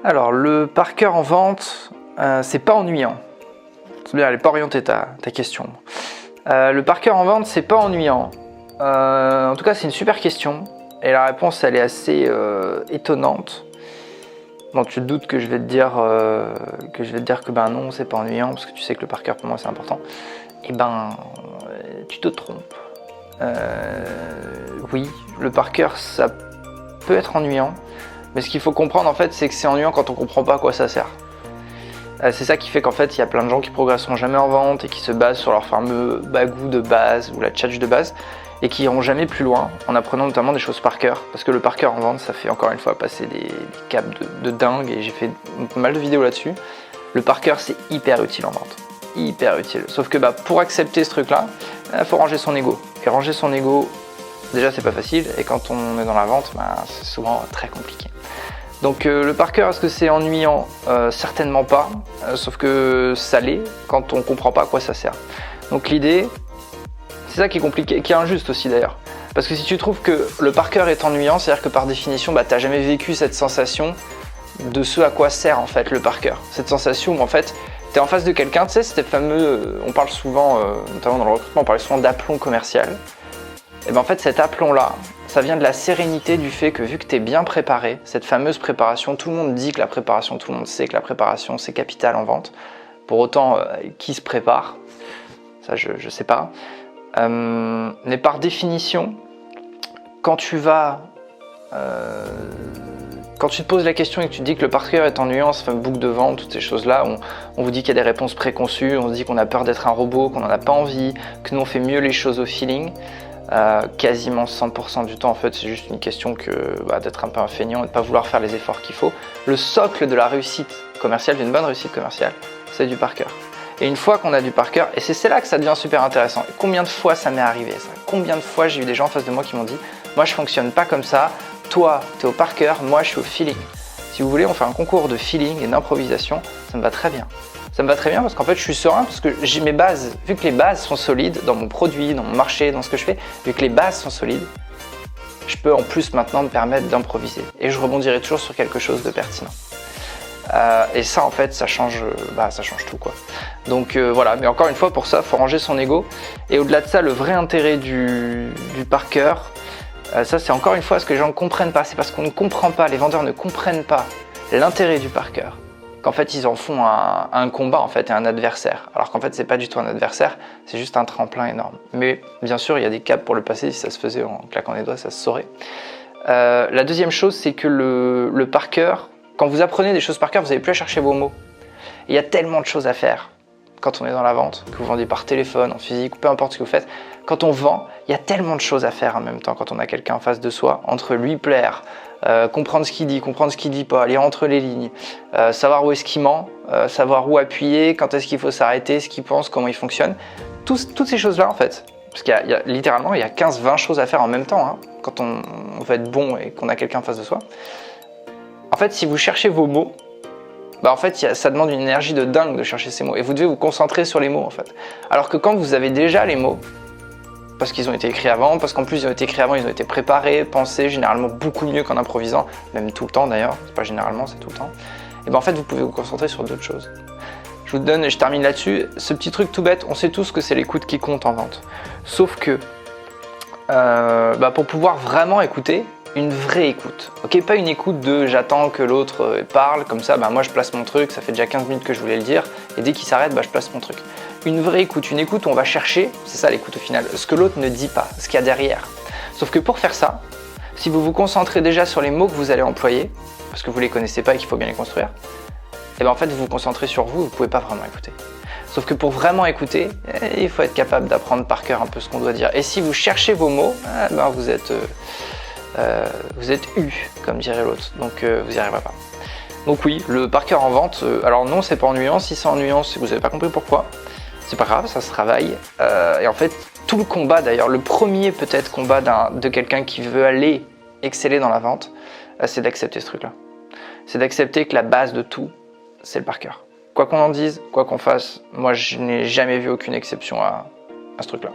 Alors, le par cœur en vente, c'est pas ennuyant. C'est bien, elle n'est pas orientée ta question. Le par cœur en vente, c'est pas ennuyant. En tout cas, c'est une super question. Et la réponse, elle est assez étonnante. Bon, tu te doutes que je vais te dire que ben non, c'est pas ennuyant, parce que tu sais que le par cœur, pour moi, c'est important. Et ben, tu te trompes. Oui, le par cœur, ça peut être ennuyant. Mais ce qu'il faut comprendre, en fait, c'est que c'est ennuyant quand on comprend pas à quoi ça sert. C'est ça qui fait qu'en fait, il y a plein de gens qui progresseront jamais en vente et qui se basent sur leur fameux bagou de base ou la tchatch de base et qui iront jamais plus loin en apprenant notamment des choses par cœur. Parce que le par cœur en vente, ça fait encore une fois passer des caps de dingue et j'ai fait pas mal de vidéos là-dessus. Le par cœur, c'est hyper utile en vente. Hyper utile. Sauf que pour accepter ce truc-là, il faut ranger son ego. Et ranger son ego, déjà, c'est pas facile. Et quand on est dans la vente, c'est souvent très compliqué. Donc le par cœur, est-ce que c'est ennuyant? Certainement pas, sauf que ça l'est quand on comprend pas à quoi ça sert. Donc l'idée, c'est ça qui est compliqué, qui est injuste aussi d'ailleurs. Parce que si tu trouves que le par cœur est ennuyant, c'est-à-dire que par définition, t'as jamais vécu cette sensation de ce à quoi sert en fait le par cœur. Cette sensation où en fait, t'es en face de quelqu'un, tu sais, c'était fameux, on parle souvent, notamment dans le recrutement, on parle souvent d'aplomb commercial. Et en fait, cet aplomb-là, ça vient de la sérénité du fait que vu que tu es bien préparé, cette fameuse préparation, tout le monde dit que la préparation, tout le monde sait que la préparation c'est capital en vente. Pour autant, qui se prépare? Ça je sais pas. Mais par définition, quand tu te poses la question et que tu te dis que le par cœur est ennuyant, ce fameux boucle de vente, toutes ces choses-là, on vous dit qu'il y a des réponses préconçues, on se dit qu'on a peur d'être un robot, qu'on n'en a pas envie, que nous on fait mieux les choses au feeling. Quasiment 100% du temps, en fait, c'est juste une question d'être un peu un feignant et de ne pas vouloir faire les efforts qu'il faut. Le socle de la réussite commerciale, d'une bonne réussite commerciale, c'est du par cœur. Et une fois qu'on a du par cœur, et c'est là que ça devient super intéressant. Et combien de fois ça m'est arrivé ça? Combien de fois j'ai eu des gens en face de moi qui m'ont dit « Moi, je fonctionne pas comme ça. Toi, tu es au par cœur. Moi, je suis au feeling. » Si vous voulez, on fait un concours de feeling et d'improvisation. Ça me va très bien. Ça me va très bien parce qu'en fait je suis serein parce que j'ai mes bases, vu que les bases sont solides dans mon produit, dans mon marché, dans ce que je fais, vu que les bases sont solides, je peux en plus maintenant me permettre d'improviser et je rebondirai toujours sur quelque chose de pertinent. Et ça en fait ça change tout quoi. Donc voilà, mais encore une fois pour ça il faut ranger son ego et au-delà de ça le vrai intérêt du par cœur, ça c'est encore une fois ce que les gens ne comprennent pas, c'est parce qu'on ne comprend pas, les vendeurs ne comprennent pas l'intérêt du par cœur. Qu'en fait ils en font un combat en fait et un adversaire. Alors qu'en fait c'est pas du tout un adversaire, c'est juste un tremplin énorme. Mais bien sûr il y a des caps pour le passer, si ça se faisait en claquant les doigts ça se saurait. La deuxième chose c'est que le par cœur, quand vous apprenez des choses par cœur, vous n'avez plus à chercher vos mots. Il y a tellement de choses à faire quand on est dans la vente, que vous vendez par téléphone, en physique, peu importe ce que vous faites. Quand on vend, il y a tellement de choses à faire en même temps quand on a quelqu'un en face de soi, entre lui plaire, comprendre ce qu'il dit pas, lire entre les lignes, savoir où est-ce qu'il ment, savoir où appuyer, quand est-ce qu'il faut s'arrêter, ce qu'il pense, comment il fonctionne. Toutes ces choses-là en fait, parce qu'il y a littéralement il y a 15-20 choses à faire en même temps quand on veut être bon et qu'on a quelqu'un en face de soi. En fait, si vous cherchez vos mots, en fait, ça demande une énergie de dingue de chercher ces mots et vous devez vous concentrer sur les mots en fait. Alors que quand vous avez déjà les mots, parce qu'ils ont été écrits avant, parce qu'en plus ils ont été écrits avant, ils ont été préparés, pensés, généralement beaucoup mieux qu'en improvisant, même tout le temps d'ailleurs, c'est pas généralement, c'est tout le temps. Et en fait vous pouvez vous concentrer sur d'autres choses. Je vous donne, et je termine là-dessus, ce petit truc tout bête, on sait tous que c'est l'écoute qui compte en vente. Sauf que, pour pouvoir vraiment écouter, une vraie écoute, ok, pas une écoute de j'attends que l'autre parle, comme ça moi je place mon truc, ça fait déjà 15 minutes que je voulais le dire, et dès qu'il s'arrête, je place mon truc. Une vraie écoute, une écoute où on va chercher, c'est ça l'écoute au final, ce que l'autre ne dit pas, ce qu'il y a derrière. Sauf que pour faire ça, si vous vous concentrez déjà sur les mots que vous allez employer, parce que vous les connaissez pas et qu'il faut bien les construire, et en fait vous vous concentrez sur vous, vous pouvez pas vraiment écouter. Sauf que pour vraiment écouter, il faut être capable d'apprendre par cœur un peu ce qu'on doit dire. Et si vous cherchez vos mots, vous êtes eu, comme dirait l'autre, donc vous n'y arriverez pas. Donc oui, le par cœur en vente, alors non c'est pas ennuyant, si c'est ennuyant c'est que vous n'avez pas compris pourquoi, c'est pas grave, ça se travaille, et en fait tout le combat d'ailleurs, le premier peut-être combat de quelqu'un qui veut aller exceller dans la vente, c'est d'accepter ce truc là, c'est d'accepter que la base de tout, c'est le par cœur. Quoi qu'on en dise, quoi qu'on fasse, moi je n'ai jamais vu aucune exception à ce truc là.